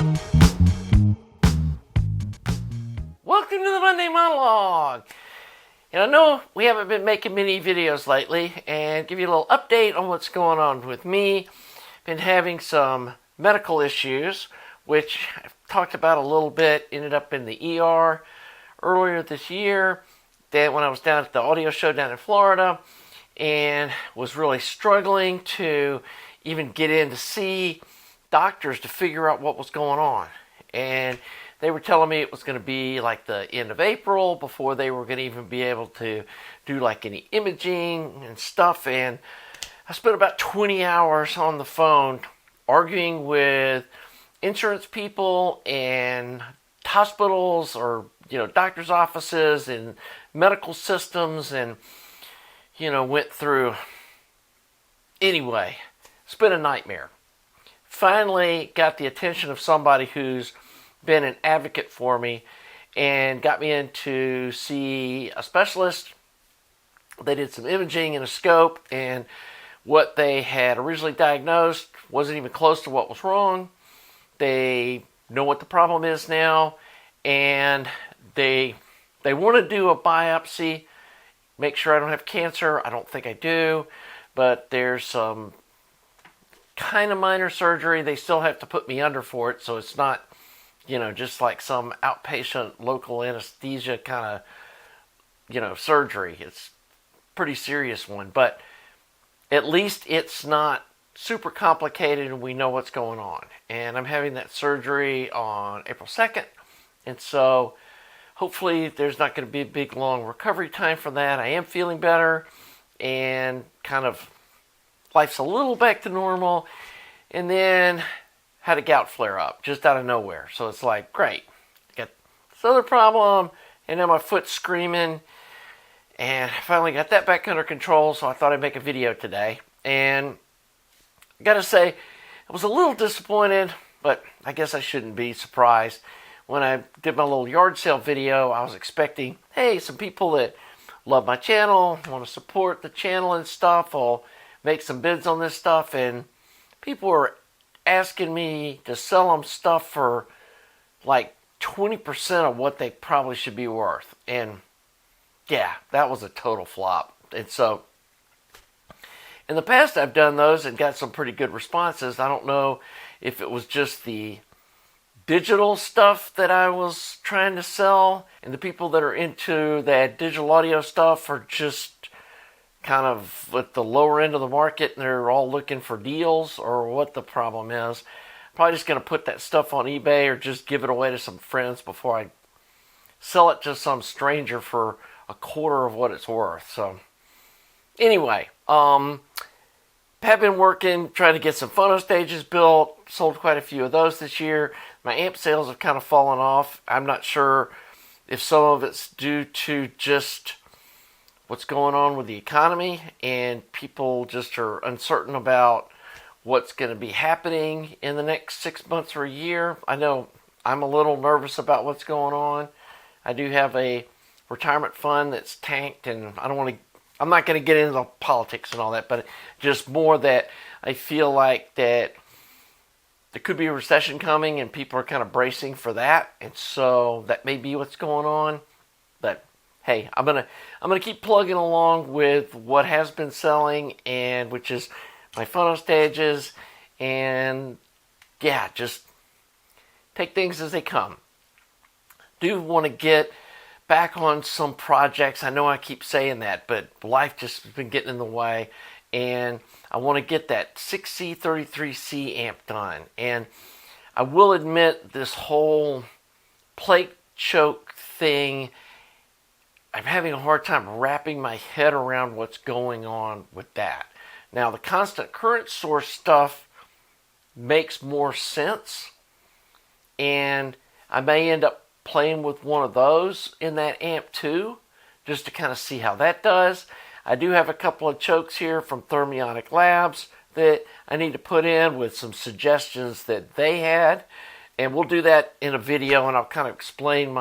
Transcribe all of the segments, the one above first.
Welcome to the Monday Monologue. And I know we haven't been making many videos lately, and give you a little update on what's going on with me. Been having some medical issues, which I've talked about a little bit. Ended up in the ER earlier this year, then when I was down at the audio show down in Florida, and was really struggling to even get in to see doctors to figure out what was going on. And they were telling me it was going to be like the end of April before they were going to even be able to do like any imaging and stuff. And I spent about 20 hours on the phone arguing with insurance people and hospitals, or doctors' offices and medical systems, and went through. Anyway, it's been a nightmare. Finally got the attention of somebody who's been an advocate for me and got me in to see a specialist. They did some imaging and a scope, and what they had originally diagnosed wasn't even close to what was wrong. They know what the problem is now, and they want to do a biopsy, make sure I don't have cancer. I don't think I do, but there's some kind of minor surgery. They still have to put me under for it, so it's not just like some outpatient local anesthesia kind of, surgery. It's a pretty serious one, but at least it's not super complicated and we know what's going on. And I'm having that surgery on April 2nd, and so hopefully there's not going to be a big long recovery time from that. I am feeling better, and kind of life's a little back to normal. And then had a gout flare up just out of nowhere. So it's like, great, got this other problem, and now my foot's screaming. And I finally got that back under control, so I thought I'd make a video today. And I gotta say, I was a little disappointed, but I guess I shouldn't be surprised. When I did my little yard sale video, I was expecting, hey, some people that love my channel, want to support the channel and stuff, I'll make some bids on this stuff. And people were asking me to sell them stuff for like 20% of what they probably should be worth. And yeah, that was a total flop. And so in the past I've done those and got some pretty good responses. I don't know if it was just the digital stuff that I was trying to sell, and the people that are into that digital audio stuff are just kind of at the lower end of the market and they're all looking for deals, or what the problem is. Probably just going to put that stuff on eBay or just give it away to some friends before I sell it to some stranger for a quarter of what it's worth. So anyway, have been working, trying to get some phono stages built. Sold quite a few of those this year. My amp sales have kind of fallen off. I'm not sure if some of it's due to just what's going on with the economy, and people just are uncertain about what's going to be happening in the next 6 months or a year. I know I'm a little nervous about what's going on. I do have a retirement fund that's tanked, and I'm not going to get into the politics and all that, but just more that I feel like that there could be a recession coming and people are kind of bracing for that. And so that may be what's going on. But hey, I'm gonna keep plugging along with what has been selling, and which is my phono stages, and yeah, just take things as they come. Do want to get back on some projects. I know I keep saying that, but life just has been getting in the way, and I want to get that 6C33C amp done. And I will admit, this whole plate choke thing, I'm having a hard time wrapping my head around what's going on with that. Now, the constant current source stuff makes more sense, and I may end up playing with one of those in that amp too, just to kind of see how that does. I do have a couple of chokes here from Thermionic Labs that I need to put in with some suggestions that they had, and we'll do that in a video, and I'll kind of explain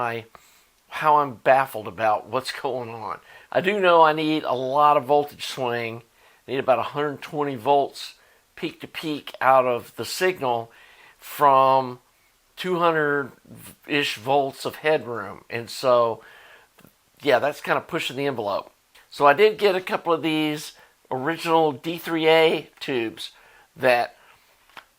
how I'm baffled about what's going on. I do know I need a lot of voltage swing. I need about 120 volts peak to peak out of the signal from 200-ish volts of headroom. And so, yeah, that's kind of pushing the envelope. So I did get a couple of these original D3A tubes that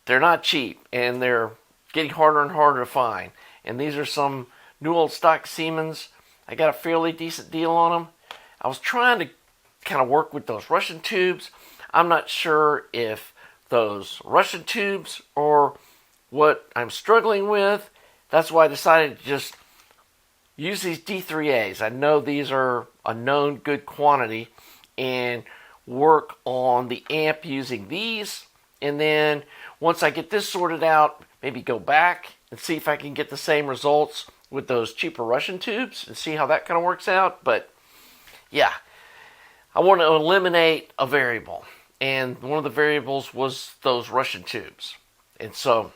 they're not cheap, and they're getting harder and harder to find. And these are some new old stock Siemens. I got a fairly decent deal on them. I was trying to kind of work with those Russian tubes. I'm not sure if those Russian tubes are what I'm struggling with. That's why I decided to just use these D3As. I know these are a known good quantity, and work on the amp using these. And then once I get this sorted out, maybe go back and see if I can get the same results with those cheaper Russian tubes and see how that kind of works out. But yeah, I want to eliminate a variable, and one of the variables was those Russian tubes. And so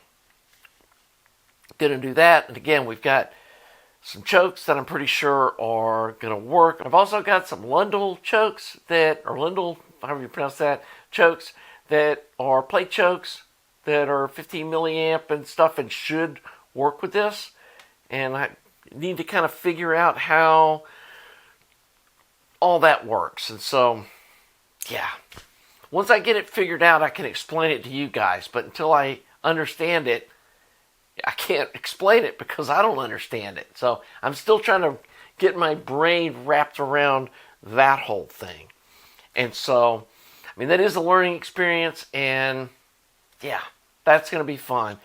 going to do that. And again, we've got some chokes that I'm pretty sure are going to work. I've also got some Lundell chokes that, or Lundell, however you pronounce that, chokes that are plate chokes that are 15 milliamp and stuff and should work with this. And I need to kind of figure out how all that works. And so, yeah, once I get it figured out, I can explain it to you guys. But until I understand it, I can't explain it because I don't understand it. So I'm still trying to get my brain wrapped around that whole thing. And so, I mean, that is a learning experience, and yeah, that's going to be fun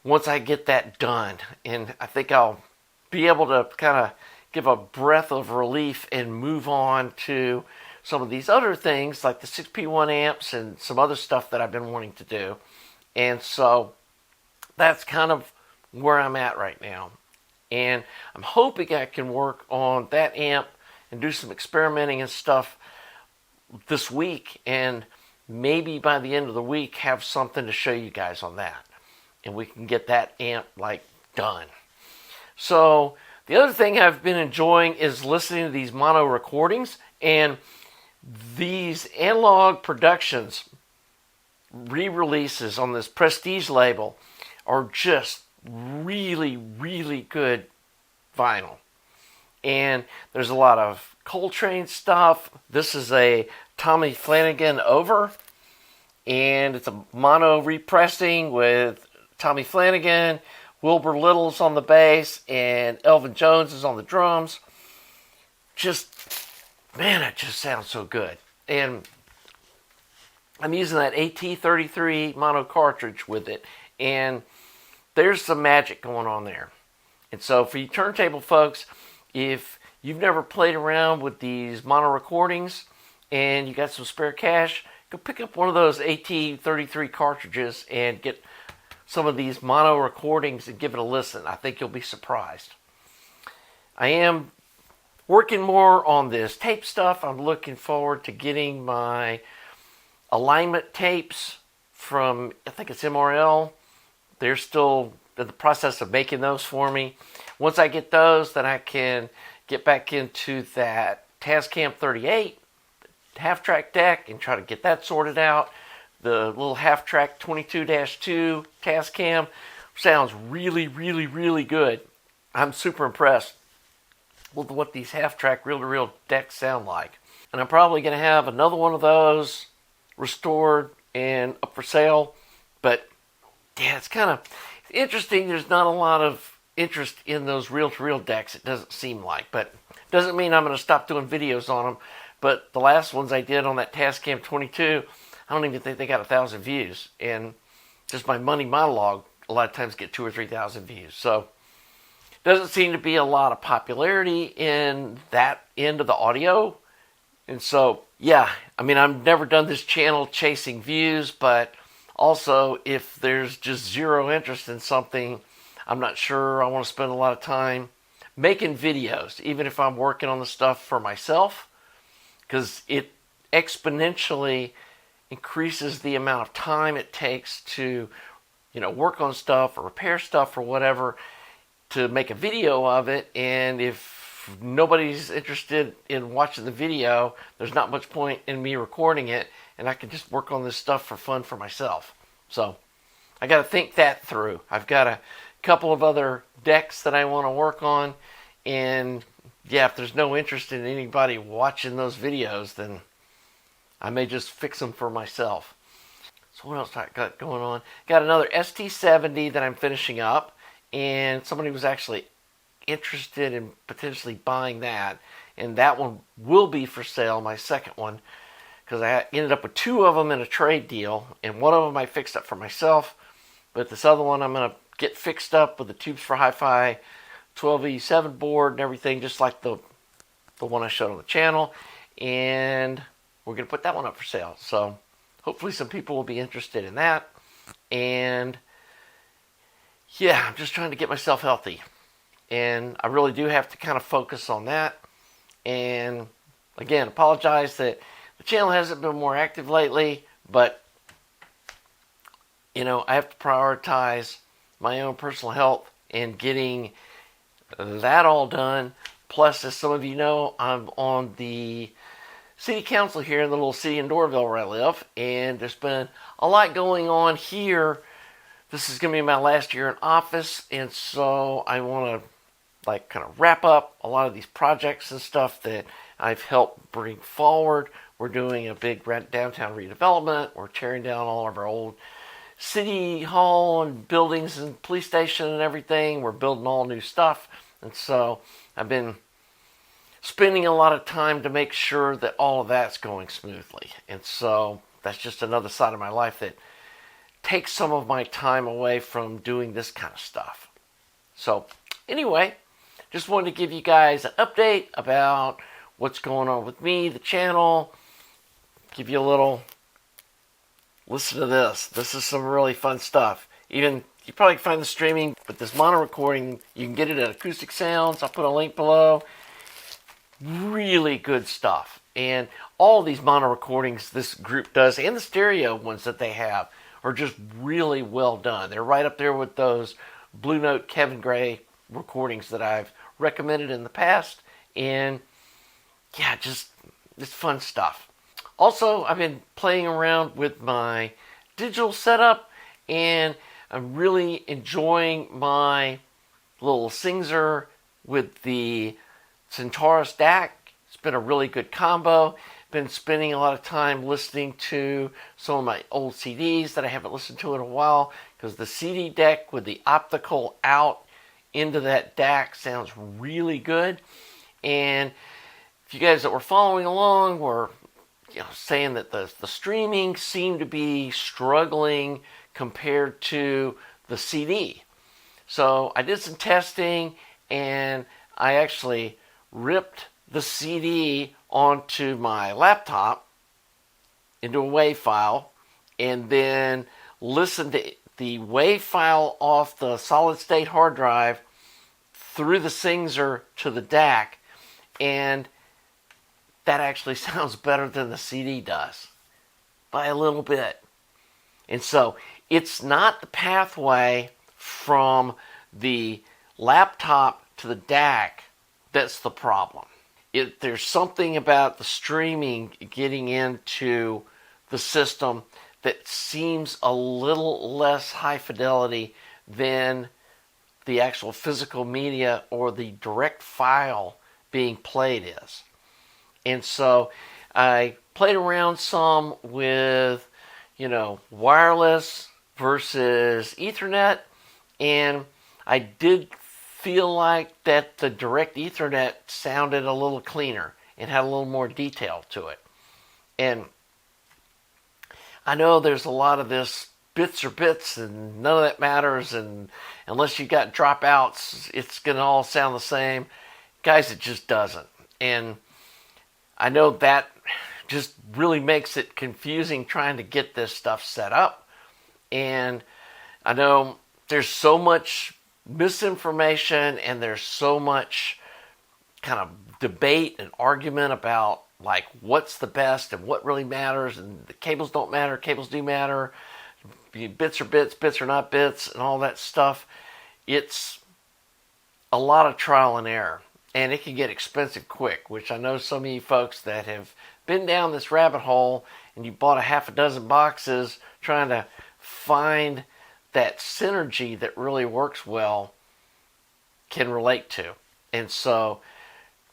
once I get that done. And I think I'll be able to kind of give a breath of relief and move on to some of these other things like the 6P1 amps and some other stuff that I've been wanting to do. And so that's kind of where I'm at right now. And I'm hoping I can work on that amp and do some experimenting and stuff this week, and maybe by the end of the week have something to show you guys on that, and we can get that amp like done. So the other thing I've been enjoying is listening to these mono recordings, and these Analog Productions re-releases on this Prestige label are just really, really good vinyl. And there's a lot of Coltrane stuff. This is a Tommy Flanagan Over, and it's a mono repressing with Tommy Flanagan, Wilbur Little's on the bass, and Elvin Jones is on the drums. Just, man, it just sounds so good. And I'm using that AT33 mono cartridge with it, and there's some magic going on there. And so for you turntable folks, if you've never played around with these mono recordings and you got some spare cash, go pick up one of those AT33 cartridges and get some of these mono recordings and give it a listen. I think you'll be surprised. I am working more on this tape stuff. I'm looking forward to getting my alignment tapes from, I think it's MRL. They're still in the process of making those for me. Once I get those, then I can get back into that Tascam 38 half-track deck and try to get that sorted out. The little half-track 22-2 Tascam sounds really, really, really good. I'm super impressed with what these half-track reel-to-reel decks sound like. And I'm probably going to have another one of those restored and up for sale. But yeah, it's kind of interesting. There's not a lot of interest in those reel-to-reel decks, it doesn't seem like. But it doesn't mean I'm going to stop doing videos on them. But the last ones I did on that Tascam 22, I don't even think they got 1,000 views. And just my money monologue a lot of times get 2,000 or 3,000 views. So doesn't seem to be a lot of popularity in that end of the audio. And so, yeah, I mean, I've never done this channel chasing views, but also if there's just zero interest in something, I'm not sure I want to spend a lot of time making videos, even if I'm working on the stuff for myself, because it exponentially increases the amount of time it takes to, work on stuff or repair stuff or whatever, to make a video of it. And if nobody's interested in watching the video, there's not much point in me recording it, and I can just work on this stuff for fun for myself. So I got to think that through. I've got to couple of other decks that I want to work on. And yeah, if there's no interest in anybody watching those videos, then I may just fix them for myself. So what else I got going on? Got another ST70 that I'm finishing up, and somebody was actually interested in potentially buying that, and that one will be for sale, my second one, because I ended up with two of them in a trade deal, and one of them I fixed up for myself, but this other one I'm going to get fixed up with the Tubes for Hi-Fi 12E7 board and everything, just like the one I showed on the channel, and we're going to put that one up for sale. So hopefully some people will be interested in that. And yeah, I'm just trying to get myself healthy, and I really do have to kind of focus on that. And again, apologize that the channel hasn't been more active lately, but you know, I have to prioritize my own personal health and getting that all done. Plus, as some of you know, I'm on the city council here in the little city in Doraville where I live, and there's been a lot going on here. This is going to be my last year in office, and so I want to like kind of wrap up a lot of these projects and stuff that I've helped bring forward. We're doing a big downtown redevelopment. We're tearing down all of our old city hall and buildings and police station and everything. We're building all new stuff, and so I've been spending a lot of time to make sure that all of that's going smoothly. And so that's just another side of my life that takes some of my time away from doing this kind of stuff. So anyway, just wanted to give you guys an update about what's going on with me, the channel, give you a little listen to this. This is some really fun stuff. Even you probably find the streaming, but this mono recording, you can get it at Acoustic Sounds. I'll put a link below. Really good stuff. And all these mono recordings this group does, and the stereo ones that they have, are just really well done. They're right up there with those Blue Note Kevin Gray recordings that I've recommended in the past. And yeah, just it's fun stuff. Also, I've been playing around with my digital setup, and I'm really enjoying my little Singzer with the Centaurus DAC. It's been a really good combo. Been spending a lot of time listening to some of my old CDs that I haven't listened to in a while, because the CD deck with the optical out into that DAC sounds really good. And if you guys that were following along were saying that the streaming seemed to be struggling compared to the CD. So I did some testing, and I actually ripped the CD onto my laptop into a WAV file, and then listened to the WAV file off the solid state hard drive through the Singzer to the DAC, and that actually sounds better than the CD does by a little bit. And so it's not the pathway from the laptop to the DAC that's the problem. There's something about the streaming getting into the system that seems a little less high fidelity than the actual physical media or the direct file being played is. And so I played around some with, wireless versus Ethernet, and I did feel like that the direct Ethernet sounded a little cleaner and had a little more detail to it. And I know there's a lot of this bits are bits and none of that matters, and unless you got dropouts, it's going to all sound the same. Guys, it just doesn't. And I know that just really makes it confusing trying to get this stuff set up. And I know there's so much misinformation, and there's so much kind of debate and argument about like what's the best and what really matters, and the cables don't matter, cables do matter, bits are bits, bits are not bits, and all that stuff. It's a lot of trial and error, and it can get expensive quick, which I know some of you folks that have been down this rabbit hole and you bought a half a dozen boxes trying to find that synergy that really works well can relate to. And so,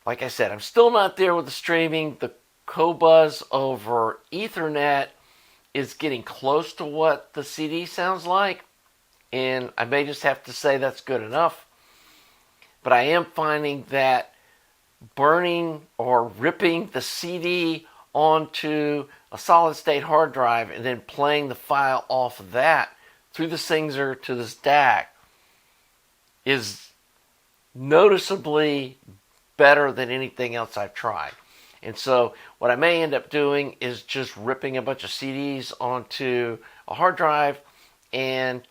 like I said, I'm still not there with the streaming. The Qobuz over Ethernet is getting close to what the CD sounds like, and I may just have to say that's good enough. But I am finding that burning or ripping the CD onto a solid state hard drive and then playing the file off of that through the Singer to this DAC is noticeably better than anything else I've tried. And so what I may end up doing is just ripping a bunch of CDs onto a hard drive, and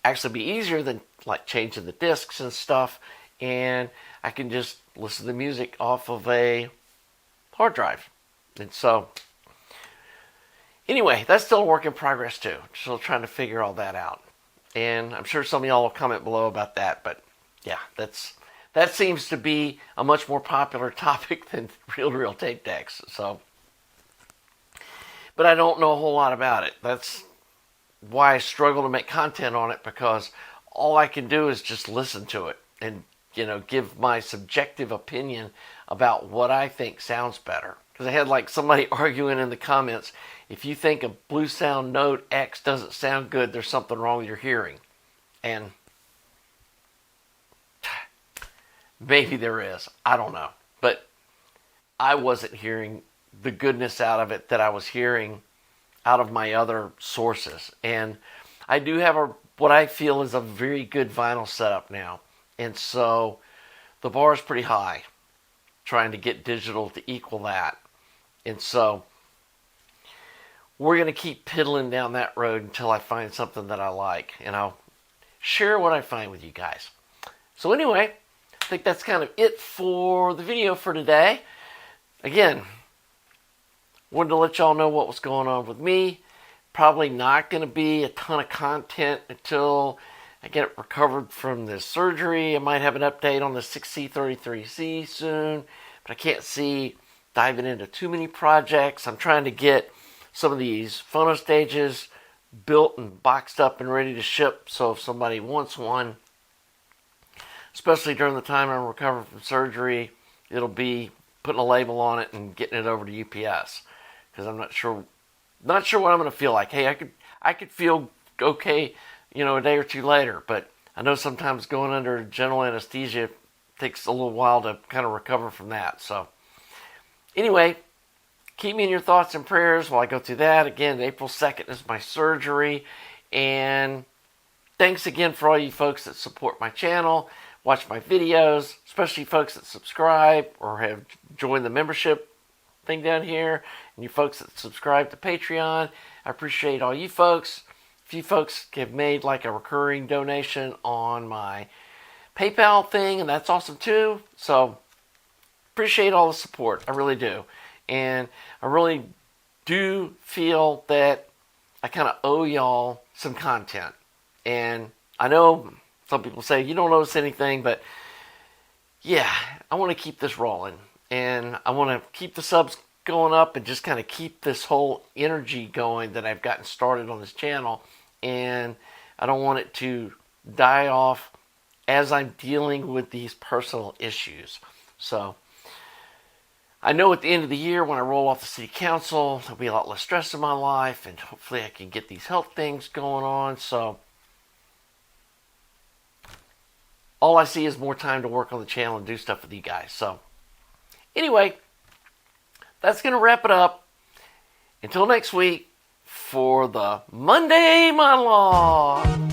actually be easier than like changing the discs and stuff, and I can just listen to music off of a hard drive. And so anyway, that's still a work in progress too. Still trying to figure all that out. And I'm sure some of y'all will comment below about that, but yeah, that seems to be a much more popular topic than reel-to-reel tape decks. So, but I don't know a whole lot about it. That's why I struggle to make content on it, because all I can do is just listen to it and, give my subjective opinion about what I think sounds better. Because I had like somebody arguing in the comments, if you think a Blue Sound Note X doesn't sound good, there's something wrong with your hearing. And maybe there is. I don't know. But I wasn't hearing the goodness out of it that I was hearing out of my other sources. And I do have what I feel is a very good vinyl setup now. And so the bar is pretty high, trying to get digital to equal that. And so we're going to keep piddling down that road until I find something that I like. And I'll share what I find with you guys. So anyway, I think that's kind of it for the video for today. Again, wanted to let y'all know what was going on with me. Probably not going to be a ton of content until I get recovered from this surgery. I might have an update on the 6C33C soon, but I can't see diving into too many projects. I'm trying to get some of these phono stages built and boxed up and ready to ship, so if somebody wants one, especially during the time I'm recovering from surgery, it'll be putting a label on it and getting it over to UPS, because I'm not sure what I'm going to feel like. Hey, I could feel okay, a day or two later, but I know sometimes going under general anesthesia takes a little while to kind of recover from that. So anyway, keep me in your thoughts and prayers while I go through that. Again, April 2nd is my surgery, and thanks again for all you folks that support my channel, watch my videos, especially folks that subscribe or have joined the membership thing down here, and you folks that subscribe to Patreon. I appreciate all you folks. A few folks have made like a recurring donation on my PayPal thing, and that's awesome too. So appreciate all the support. I really do. And I really do feel that I kind of owe y'all some content. And I know some people say you don't notice anything, but yeah, I want to keep this rolling. And I want to keep the subs going up and just kind of keep this whole energy going that I've gotten started on this channel. And I don't want it to die off as I'm dealing with these personal issues. So I know at the end of the year when I roll off the city council, there'll be a lot less stress in my life, and hopefully I can get these health things going on. So all I see is more time to work on the channel and do stuff with you guys. So anyway, that's going to wrap it up. Until next week for the Monday Monologue.